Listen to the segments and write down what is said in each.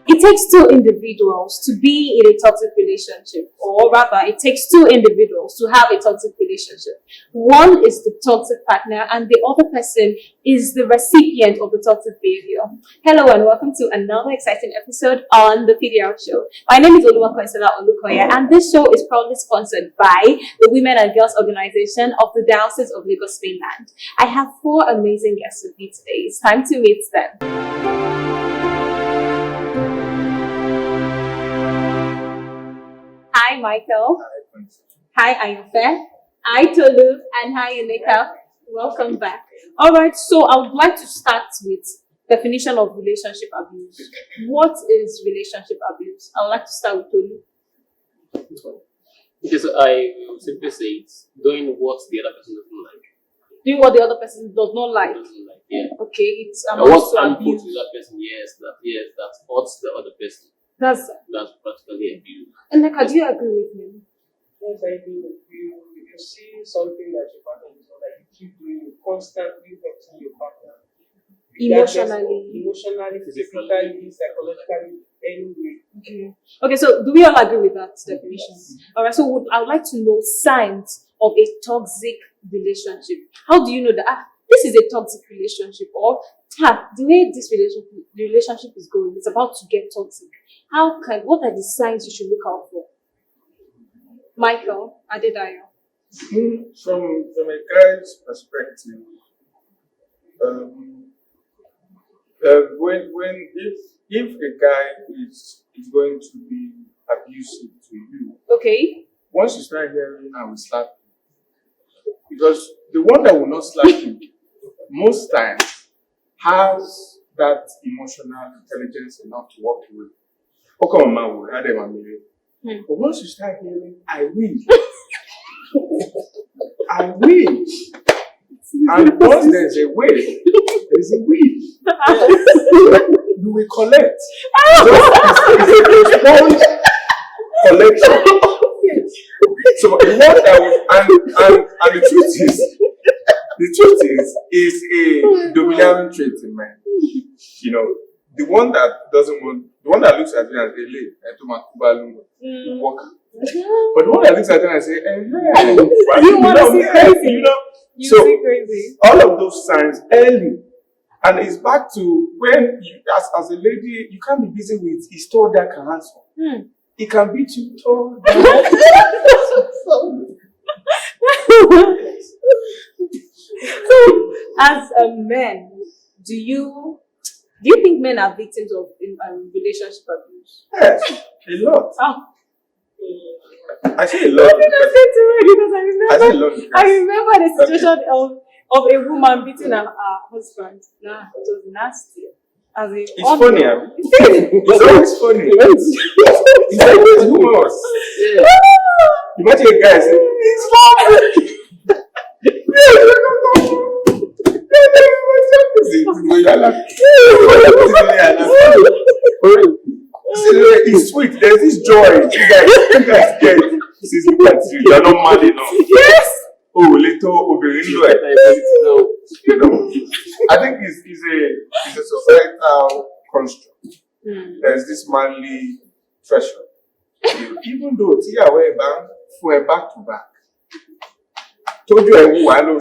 It takes two individuals to be in a toxic relationship, or rather, it takes two individuals to have a toxic relationship. One is the toxic partner, and the other person is the recipient of the toxic behavior. Hello, and welcome to another exciting episode on the PDR Show. My name is Oluwakoisela Olukoya, and this show is proudly sponsored by the Women and Girls Organization of the Diocese of Lagos, Mainland. I have four amazing guests with me today. It's time to meet them. Hi, Michael. Hi, Ayofe. Hi, Tolu. And hi, Emeka. Welcome back. All right, so I would like to start with definition of relationship abuse. What is relationship abuse? I would like to start with Tolu. Okay, so I will simply say it's doing what the other person doesn't like. Doing what the other person does not like. Yeah. Okay, it's what's harmful to that person? Yes, that hurts the other person. That's practically abuse. And Emeka, do you agree with me? Yes, I do. If you see something that your partner is not like, you keep doing, you constantly hurting your partner. Emotionally, physically, psychologically, anyway. Okay, so do we all agree with that definition? Alright, so I would like to know signs of a toxic relationship. How do you know that this is a toxic relationship, or the way this relationship is going, it's about to get toxic? What are the signs you should look out for? Michael Adedayo. From a guy's perspective, if a guy is going to be abusive to you, okay, once you start hearing, I will slap you, because the one that will not slap you most times has that emotional intelligence enough to walk away. Okay, my word, but once you start hearing, I win. I win. And once there's a way, there's a win. You will collect. It's a sponge collection. So the one that will, and the truth is a domineering trait in men. You know, the one that looks at you and says, "Hey, walk." But the one that looks at you and says, you want to see crazy, You see crazy. All of those signs early, and it's back to when you, as a lady, you can't be busy with his tall, dark, and handsome. He can beat you tall, dark. So, as a man, do you think men are victims of relationship abuse? Yes, a lot. Oh. I say a lot. I remember the situation of a woman beating her husband. Nah, it was nasty. It's funny. It's always funny. It's always humorous. Yeah. Imagine a guy saying, "It's funny." It's sweet. There's this joy you guys get. Since look at you, you're not mad enough. Yes. Oh, little I think it's a societal construct. There's this manly pressure. Even though Tia were back to back. Told you I know you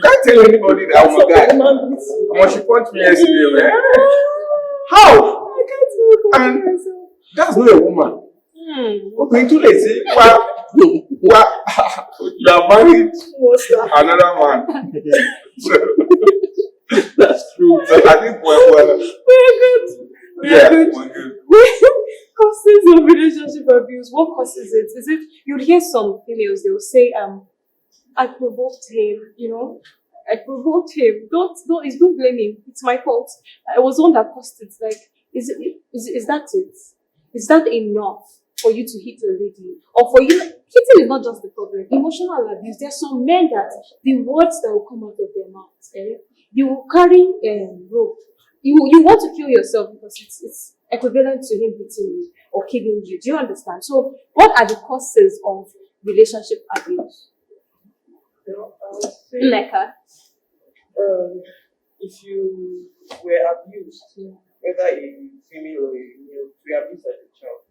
can't tell anybody that I'm a guy. When she punched me yesterday, how? I can't and that's not a woman. Okay, too late. You are married another man. So, that's true. So I think we're good. We're good. Causes of relationship abuse. What causes it? Is it you'd hear some females, they'll say, I provoked him, I provoked him. Don't blame him. It's my fault. I was the one that caused it. Like, is that it? Is that enough for you to hit a lady? Or for you, hitting is not just the problem. Emotional abuse. There are some men that the words that will come out of their mouths, you will carry rope. You want to kill yourself because it's equivalent to him hitting you or killing you. Do you understand? So, what are the causes of relationship abuse? I would say, Neka. if you were abused, whether a female or a male, you were abused as a child,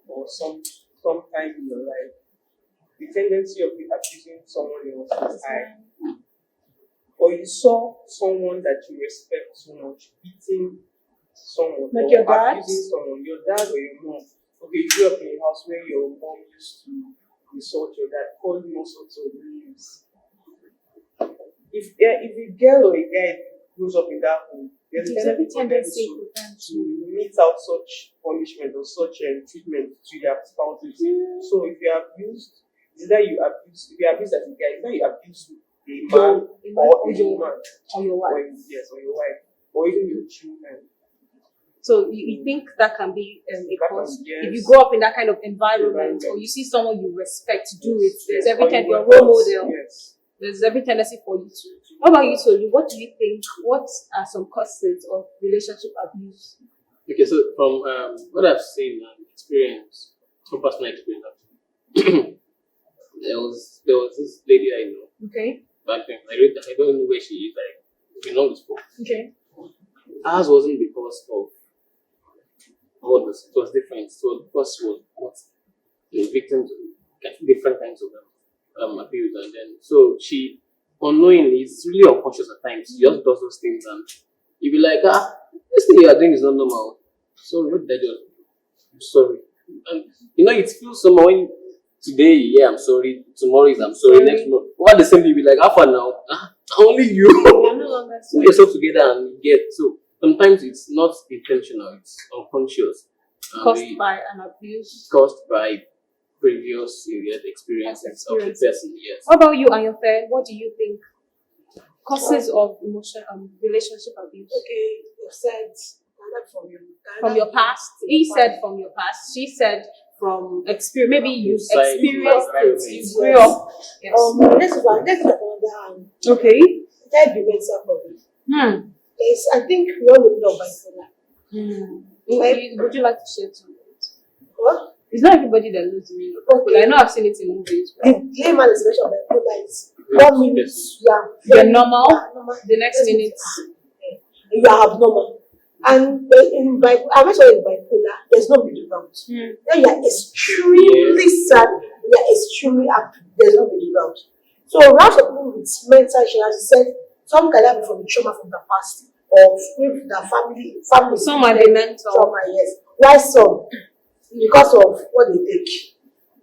or sometime in your life, the tendency of abusing someone else is high. Or you saw someone that you respect so much beating someone, like or your dad, abusing someone, your dad or your mom. Okay, you grew up in a house where your mom used to insult your dad, call you all sorts of names. If a girl or a guy grows up in that home, there's a tendency to mete out such punishment or such treatment to their spouses. So if you're abused, is that you abuse? If you're abused as a guy, is that you abuse a man or your woman or your wife? Or your wife, or even your children. So you think that can be a cause? Yes. If you grow up in that kind of environment, or you see someone you respect do it, there's every time your role model. Yes. There's every tendency for you to. What about you, Tolu? What do you think? What are some causes of relationship abuse? Okay, so from what I've seen and experienced, from personal experience, actually, there was this lady I know Okay. back then. I don't know where she is. Like, we've been on this before. Okay. Ours wasn't because of all this. It was different. It was because she was what the victims of different kinds of abuse, and then so she unknowingly, it's really unconscious at times. She just does those things, and you be like, this thing you are doing is not normal. So what did I do? I'm sorry. And it feels somehow when today, yeah, I'm sorry. Tomorrow is I'm sorry. Next month, what the same thing? You be like, how far now? Only you. You're no longer Put yourself together and get. So sometimes it's not intentional, it's unconscious. caused by an abuse. Caused by previous experiences of the person, yes. What about you and your friend? What do you think? Causes of relationship abuse. Okay, you said From your past. He said from your past. She said from experience. Maybe you Inside experienced your it. You grew up. Yes. let's go on the hand. Okay. That the mental problem. Yes, I think we all know bipolar. Would you like to share some of it? What? It's not everybody that knows me. Okay. I know I've seen it in movies. The layman expression of bipolar is 1 minute You're normal. The next minute, you are abnormal. And in bipolar, there's no middle ground. Then you are extremely sad, you are extremely happy. There's no middle ground. So lots of people with mental issues, as you said, some can have from the trauma from the past, or with the family. some might be mental. Trauma, yes. Why some? Because of what they take.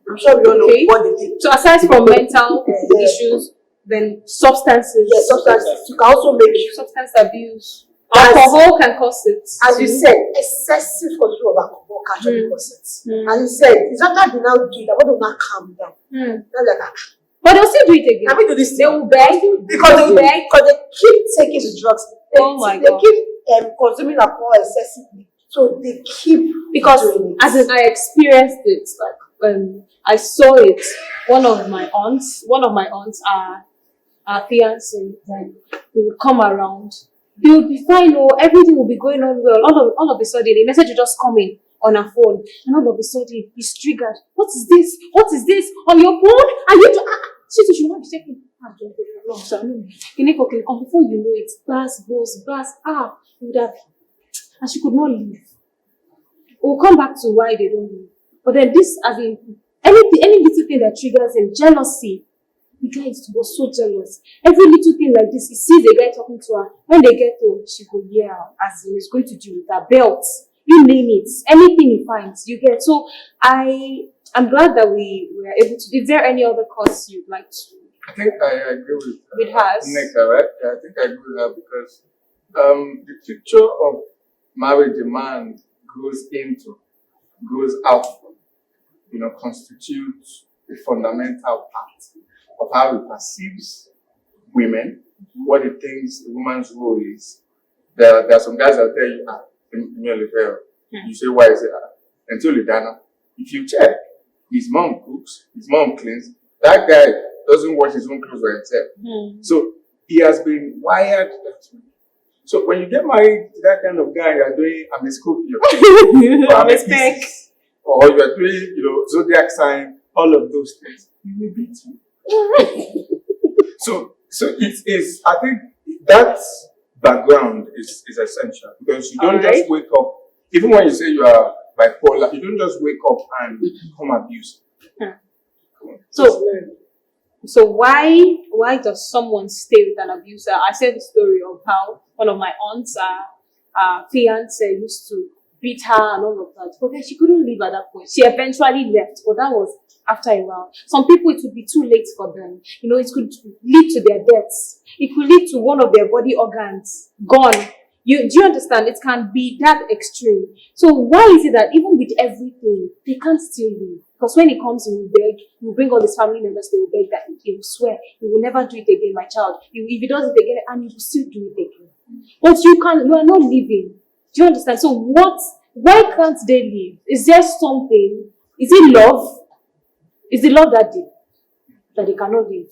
I'm sure we all know what they take. So aside from mental issues, then substances. Yes, substances. You can also make Substance abuse. Alcohol can cause it. As you said, excessive control of alcohol can actually cause it. As you said, it's not that they now do it, but they will not calm down. Not like that. But they'll still do it again. Can we do this? They will beg. Because they keep taking the drugs. They keep consuming alcohol excessively. So they keep Because doing it. as in I experienced it, like I saw it. One of my aunts are fiancé, then they would come around. They would be fine, everything will be going on well. All of a sudden, a message will just come in on her phone, and all of a sudden he's triggered. What is this? What is this on your phone? Are you? She should not be checking. Before you know it, blast. Would have, and she could not leave. We'll come back to why they don't leave. But then this, as in any little thing that triggers him, jealousy. The guy was so jealous. Every little thing like this, he sees a guy talking to her. When they get home, she go, as in he's going to do with her belt. You name it. Anything he finds, you get. So I'm glad that we were able to. Is there any other cause you'd like to? I think I agree with has. Nneka, right? I think I agree with her because the picture of marriage a man goes out from, constitutes a fundamental part of how he perceives women, what he thinks a woman's role is. There are some guys that tell you, you say, why is it? Until you done. If you check, his mom cooks, his mom cleans, that guy doesn't wash his own clothes for himself. So he has been wired that way. So when you get married to that kind of guy, you are doing a Scorpio, or I'm a Pisces, or you are doing, zodiac sign, all of those things. You will beat you. So it is. I think that background is essential, because you don't Alright. just wake up. Even when you say you are bipolar, you don't just wake up and become abusive. So why does someone stay with an abuser? I said the story of how one of my aunts, fiance used to beat her and all of that, but then she couldn't leave at that point. She eventually left, but that was after a while. Some people, it would be too late for them. You know, it could lead to their deaths. It could lead to one of their body organs gone. Do you understand? It can be that extreme. So why is it that even with everything, they can't still leave? Because when it comes, you will beg, you bring all his family members, they will beg that he will swear, you will never do it again, my child. If he does it again, and you will still do it again. But you are not living. Do you understand? So why can't they leave? Is there something? Is it love? Is it love that they cannot leave?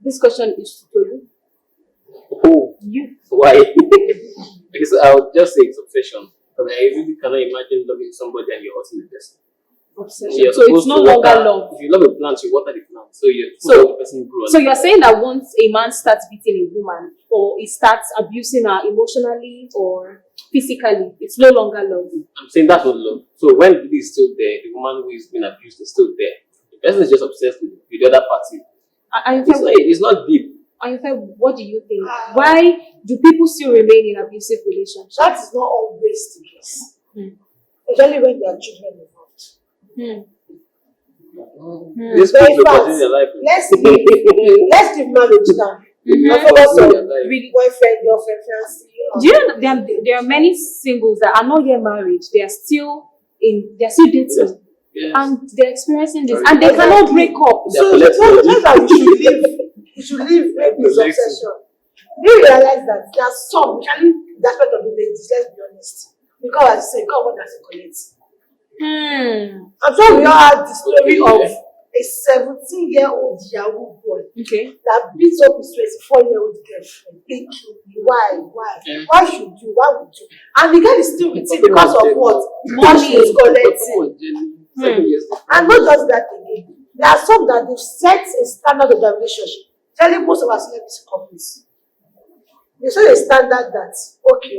This question is to you. Oh, You. why? Because I would just say it's obsession. Because I really cannot imagine loving somebody and you're hurting the person. Obsession. You're So it's supposed no to longer water- love. If you love a plant, you water the plant. So you're So- supposed to let the person grow. So you're saying that once a man starts beating a woman, or he starts abusing her emotionally or physically, it's no longer love. I'm saying that's not love. So when the lady is still there, the woman who is being abused is still there. The person is just obsessed with the other party. It's not deep. What do you think? Why do people still remain in abusive relationships? That is not always the case. Hmm. Especially when there are children involved. This Very people fast. continue their life. Let's leave marriage now. And focus on Really? boyfriend, girlfriend, fiancé. Do you know there are many singles that are not yet married? They are still dating, Yes. and they're experiencing this, and they cannot break up. So the fact that you should leave maybe is obsession. Do you realize that there are some, actually, the aspect of the ladies, let's be honest. Because as I say, God what does it collect? I'm sure we all had the story of a 17-year-old Yahoo boy Okay. that beats up his 24-year-old girlfriend. Thinking, why? Yeah. Why should you? Why would you? And the girl is still with him because of what? Money is collecting. And not just that again. There are some that they've set a standard of their relationship. Telling most of our celebrity couples. They set a standard that, okay,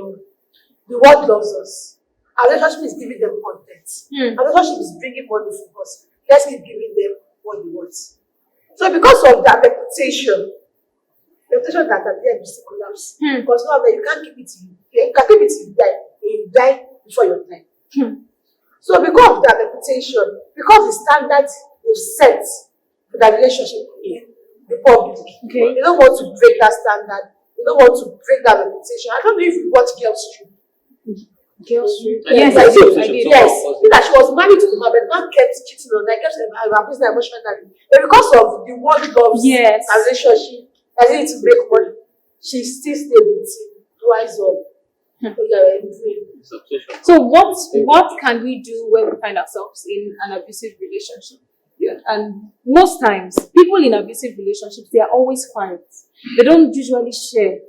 the world loves us. Our relationship is giving them content. Our relationship is bringing money for us. Let's keep giving them what they want. So because of that reputation that at the end is collapse. Because now that you can't keep it till you can keep it till you die. And you die before your time. So because of that reputation, because the standards they've set for that relationship in the public, Okay. they don't want to break that standard. They don't want to break that reputation. I don't know if you watch Girls Trip. Girls Trip. Yes, Yes, I did. yes, I did. Yes, that she was married to the man, but not kept cheating on her, kept abusing her emotionally. But because of the one loves Yes. her relationship, I need to make money. She still stayed with him. Rise up. It's obsession. So what can we do when we find ourselves in an abusive relationship? Yeah. And most times, people in abusive relationships, they are always quiet. They don't usually share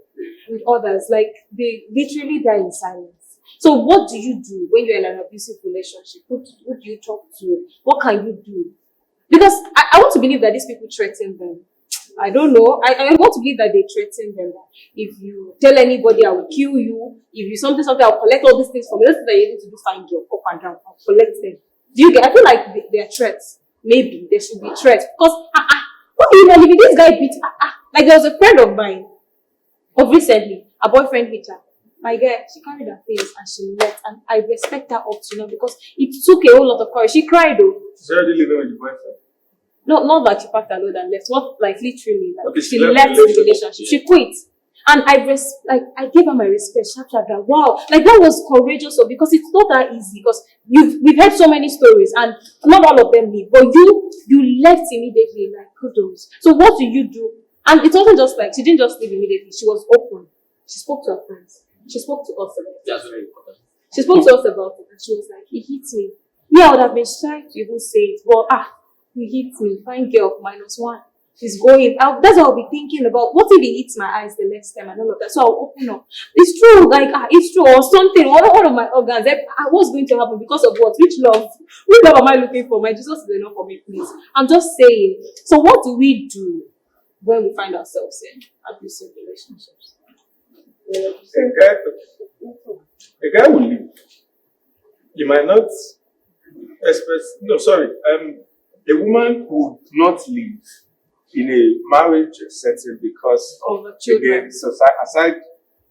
with others. Like, they literally die in silence. So what do you do when you're in an abusive relationship? Who do you talk to? What can you do? Because I want to believe that these people threaten them. I don't know. I want to believe that they threaten them. If you tell anybody, I will kill you. If you something, I'll collect all these things from you. That's what you're able to do, find your up and down. I'll collect them. Do you get? I feel like they are threats. Maybe there should be threats. Because, what do you know? If this guy beat, like there was a friend of mine, of recently, a boyfriend beat her. My girl, she carried her face and she left. And I respect her up to now because it took a whole lot of courage. She cried though. She's already living with the boyfriend. No, not that she packed her load and left. What, like literally, like, Okay, she she left left the the relationship. She quit. And I gave her my respect. That wow, like that was courageous. So because it's not that easy. Because we've heard so many stories, and not all of them leave. But you left immediately. Like kudos. So what do you do? And it wasn't just like she didn't just leave immediately. She was open. She spoke to her friends. She spoke to us about it. That's very important. She spoke to us about it, and she was like, "He hit me." Yeah, I would have been shy to even say it, but he hit me. Fine girl, -1. She's going. That's what I'll be thinking about. What if he hits my eyes the next time and all of that? So I'll open up. It's true, like it's true, or something. One of my organs. What's going to happen because of what? Which love? Which love am I looking for? My Jesus is enough for me, please. I'm just saying. So what do we do when we find ourselves in abusive relationships? A guy will leave. You might not expect. No, sorry. A woman would not leave in a marriage setting because Of the children. again, aside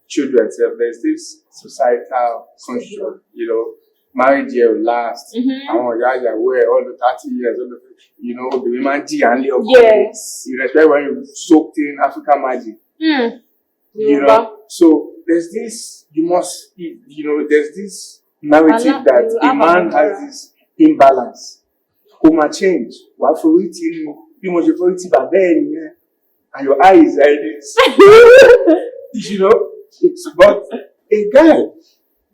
children, there's this societal construct. Marriage here will last. All the 30 years, the women and Yes. you respect when you soaked in African magic. So there's this, there's this narrative that a man has this imbalance. Who might change. And your eyes like this. But a guy,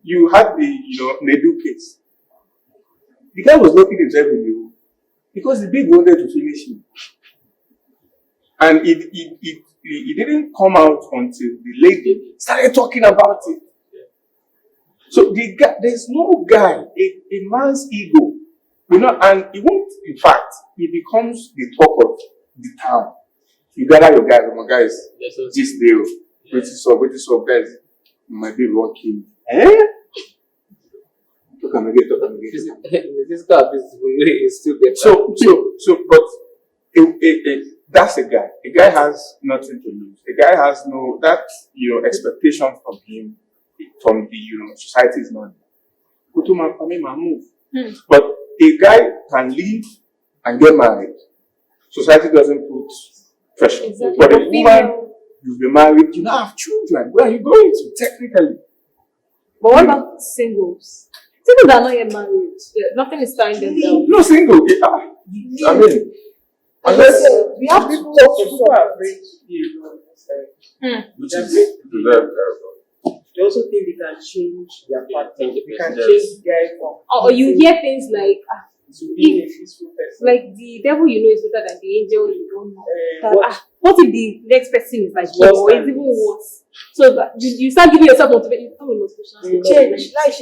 you had the Nedu case. The guy was locking himself in the room because the babe wanted to finish him. And it didn't come out until the lady started talking about it. So the guy, there's no guy, a man's ego, and it won't, in fact, it becomes the talk of the town. You gather your guys, my guys, this day, wait is up, guys, my baby won't kill me. Talk again. The physical abuse is still there. But that's a guy. A guy has nothing to lose. A guy has no expectation from him, from the society is not. Move. But a guy can leave and get married. Society doesn't put pressure. Exactly. But a woman, you've been married, you now have children. Where are you going to technically? But what about singles? Singles that are not yet married. Nothing is tying them down. No single. I mean, unless we have to talk to People are afraid to be alone. which is They also think they can change their pattern. They can Yes. change the guy from Or you hear things like, to being a peaceful person. like the devil you know is better than the angel you don't know. That, What- what if the next person is like It's him, worse or it's than even this. worse? So that you start giving yourself motivation. change. Like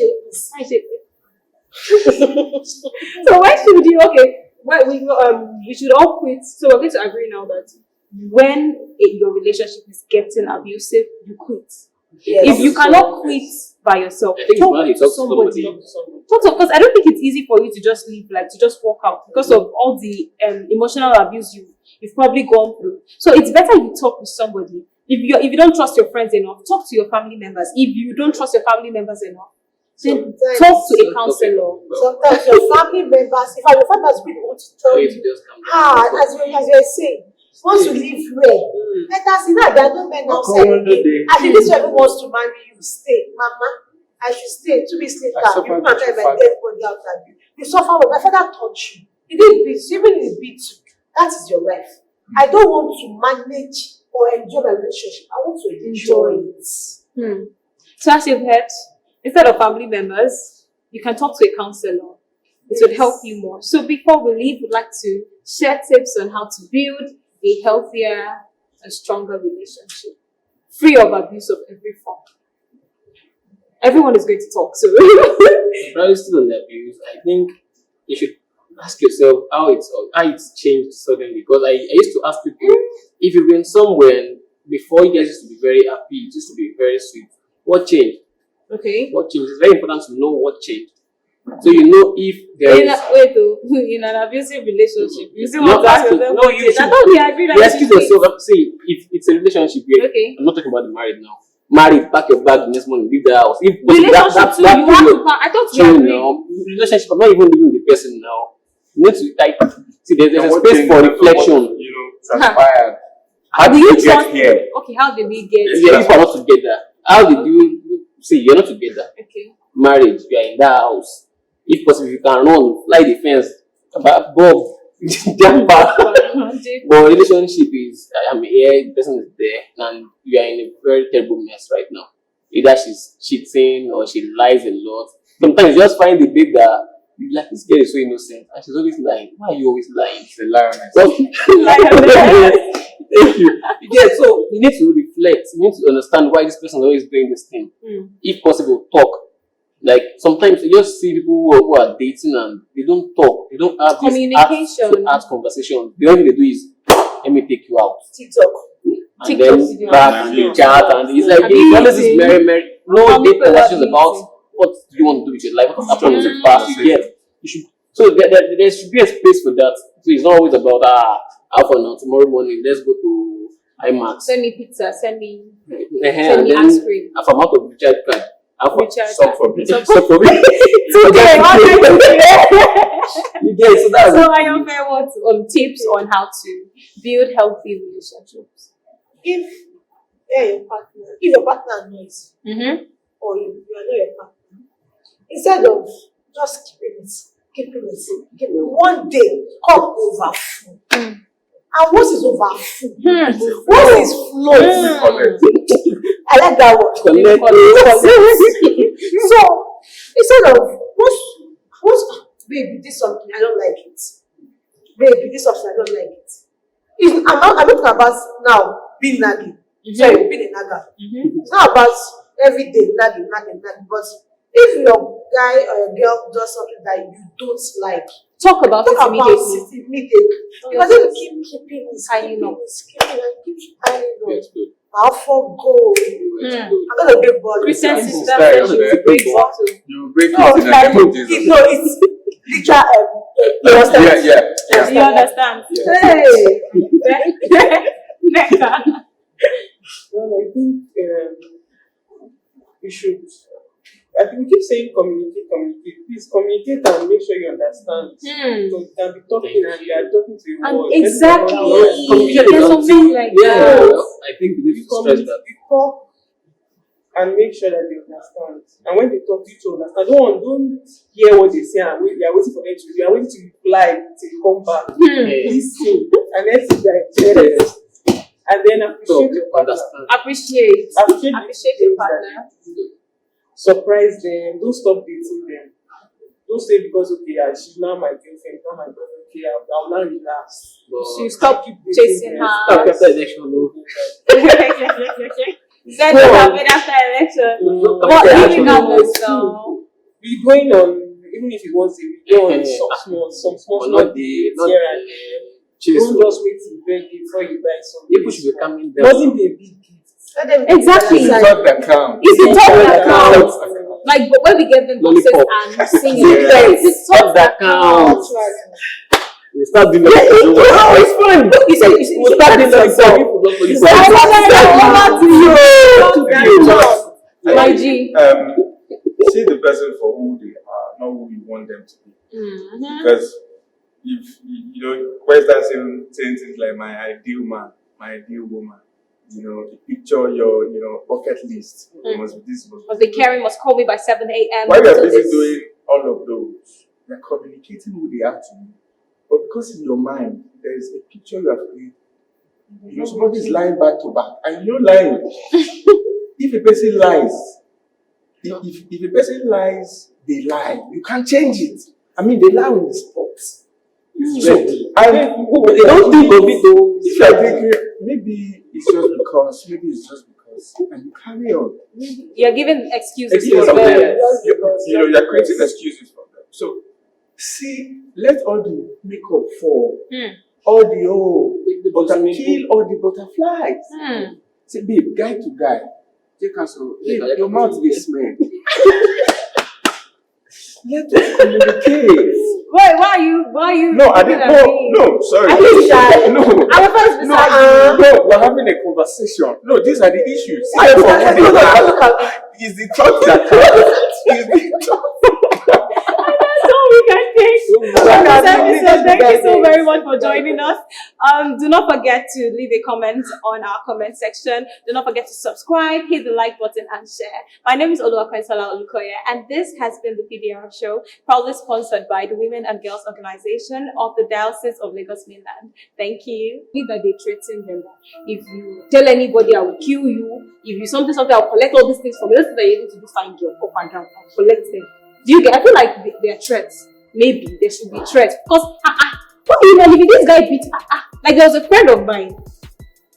So why should you? Okay, well, we should all quit. So we're going to agree now that when your relationship is getting abusive, you quit. If you cannot quit by yourself, I think talk when you to talk to somebody. somebody, Because I don't think it's easy for you to just leave, like to just walk out because of all the emotional abuse you've probably gone through. So it's better you talk with somebody. If you don't trust your friends enough, talk to your family members. If you don't trust your family members enough, then talk to a counselor. Sometimes your family members, if your family members people want to tell for you you, to just come down. as you were saying, once you leave well, let us see that there are no men outside again. I think this person wants to marry you, stay, mama. I should stay 2 weeks later. I suffered You can't with have your my dead body outside you. You suffer with my father taught you. He didn't beat you, even if he beat you. That is your life. I don't want to manage or enjoy my relationship. I want to enjoy it. So as you've heard, instead of family members, you can talk to a counselor. It would help you more. So before we leave, we'd like to share tips on how to build a healthier and stronger relationship, free of abuse of every form. Everyone is going to talk, so Probably still on the abuse. I think you should ask yourself how it's changed suddenly. Because I used to ask people, if you've been somewhere before, you guys used to be very happy, it used to be very sweet. What changed? okay. What changed? It's very important to know what changed. So you know if there is. In an abusive relationship, you still No, want to ask ask yourself, no, you I should- thought we agreed that You you excuse should yourself. See, if it's a relationship here, Okay. I'm not talking about the married now. Married, pack your bag the next morning, leave the house. If Relationship too, you have to. I thought we chill agreed. now. Relationship, I'm not even living with the person now. You need to like see there's a what space things for that- reflection. what, transpired. How Do did you you get trust here? Okay, how did we get Yeah, people are not together. How did you see you're not together? Okay. Marriage, you are in that house. If possible, you can run, fly the fence, Bob, jump back. But relationship is I'm here, the person is there, and you are in a very terrible mess right now. Either she's cheating or she lies a lot. Sometimes you just find the babe that you like, this girl is so innocent and she's always lying. Why are you always lying? It's a lioness. Thank you. Yeah, so you need to reflect. You need to understand why this person is always doing this thing. If possible, talk. Like sometimes you just see people who are dating and they don't talk. They don't have this Communication. heart conversation. The only thing they do is let me take you out. TikTok. and then back and they chat, and it's like always this merry. No deep questions about what do you want to do with your life, what's happening in the past. You should. So there should be a space for that. So it's not always about how for now tomorrow morning let's go to IMAX. Send me pizza. Send me Send me ice cream. If I'm out of recharge card, I'll Stop for me. Stop for me. Today, You get it. So that's so I have what tips on how to build healthy relationships. If your partner knows, Mm-hmm. or you are not your partner, instead of just keeping it, one day come over full. And once it's over full, once it's flowing, I like that word. So instead of once baby, this something I don't like it. Baby, this something I don't like it. I'm not talking about now being nagging. Sorry, being a nagger. It's not about every day nagging. But if your guy or your girl does something that you don't like, Talk about it immediately. Because if you keep keeping it, keep piling up, I'll forgo. I'm gonna break ball. Christian This sister is said style, she man. will break bottle. You break No, it in the like, name of Jesus. no, it's literal. You understand? Yeah. You understand? Hey, Next. Well, I think you should. I think we keep saying communicate. Please communicate and make sure you understand. So you can be talking and you are talking to your And world. exactly. Communication There's is something like that. I think we need to stress that. You talk and make sure that they understand. And when they talk, you to understand. Don't hear what they say and you are waiting for them to. You are waiting to reply till you come back. Listen and let's digest. And then appreciate your partner. Appreciate your partner. Surprise them. Don't stop dating them. Don't say because she's now my girlfriend, now my boyfriend. Okay, I'll now relax. So you stop chasing her. Stop after election. Said what happened after election. But leaving out the song. We're going on, even if it was a week, go on some small Not the here and there. chase. Don't just wait till birthday before you buy something. People should be coming down. Wasn't a big gift. Exactly. It's not the count. It's the top that counts. That's Like, but when we get them boxes Lollipop. and sing Yeah. it's the top that counts. We start doing that. it's fun. We start doing that. My G. See the person for who they are, not who you want them to be. Because if you know, Western saying things like my ideal man, my ideal woman, the picture your bucket list must be this. Must be caring, must call me by 7 a.m. While you're busy doing all of those, you're communicating who they are to you. But because in your mind, there's a picture you have created. Somebody's lying back to back, and you're lying. If a person lies, if a person lies, they lie. You can't change it. I mean, they lie on the spot. So, They don't think of it though. if you are thinking, maybe it's just because, and you carry on. You're giving excuses Excuses for for them. them. You're creating excuses for them. So, see, let all the makeup fall. All the kill all the butterflies. See, babe, guy to guy. Take us on. Your mouth is smell. Let us communicate. Wait, why are you? No, I didn't. No, sorry. Are you shy? No. I'm first beside you. No, we're having a conversation. No, these are the issues. It's the thought that counts. It's the thought. That's all we can take. Thank you so very much for joining us. Do not forget to leave a comment on our comment section. Do not forget to subscribe, hit the like button, and share. My name is Oluwakwensala Olukoye, and this has been the PDR Show, proudly sponsored by the Women and Girls Organization of the Diocese of Lagos Mainland. Thank you. Need that they threaten them. If you tell anybody, I will kill you. If you something, I'll collect all these things from you. That's what you need to do. Find your up and down and collect them. Do you get? I feel like they are threats. Maybe there should be threats because what if this guy beat like there was a friend of mine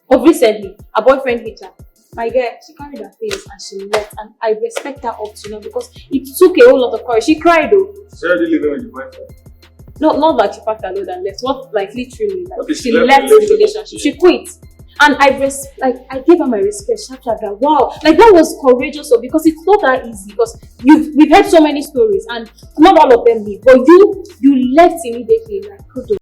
of recently, a boyfriend hit her. My girl, she carried her face and she left, and I respect her up to now because it took a whole lot of courage. She cried though. So you're living with your boyfriend? Not that she packed her load and left. Not like literally. Like, Okay, she left the relationship. She quit. And I gave her my respect. Sharp, sharp, sharp. Wow, like that was courageous of, because it's not that easy. Because we've heard so many stories, and not all of them live. But you left immediately. Like kudos.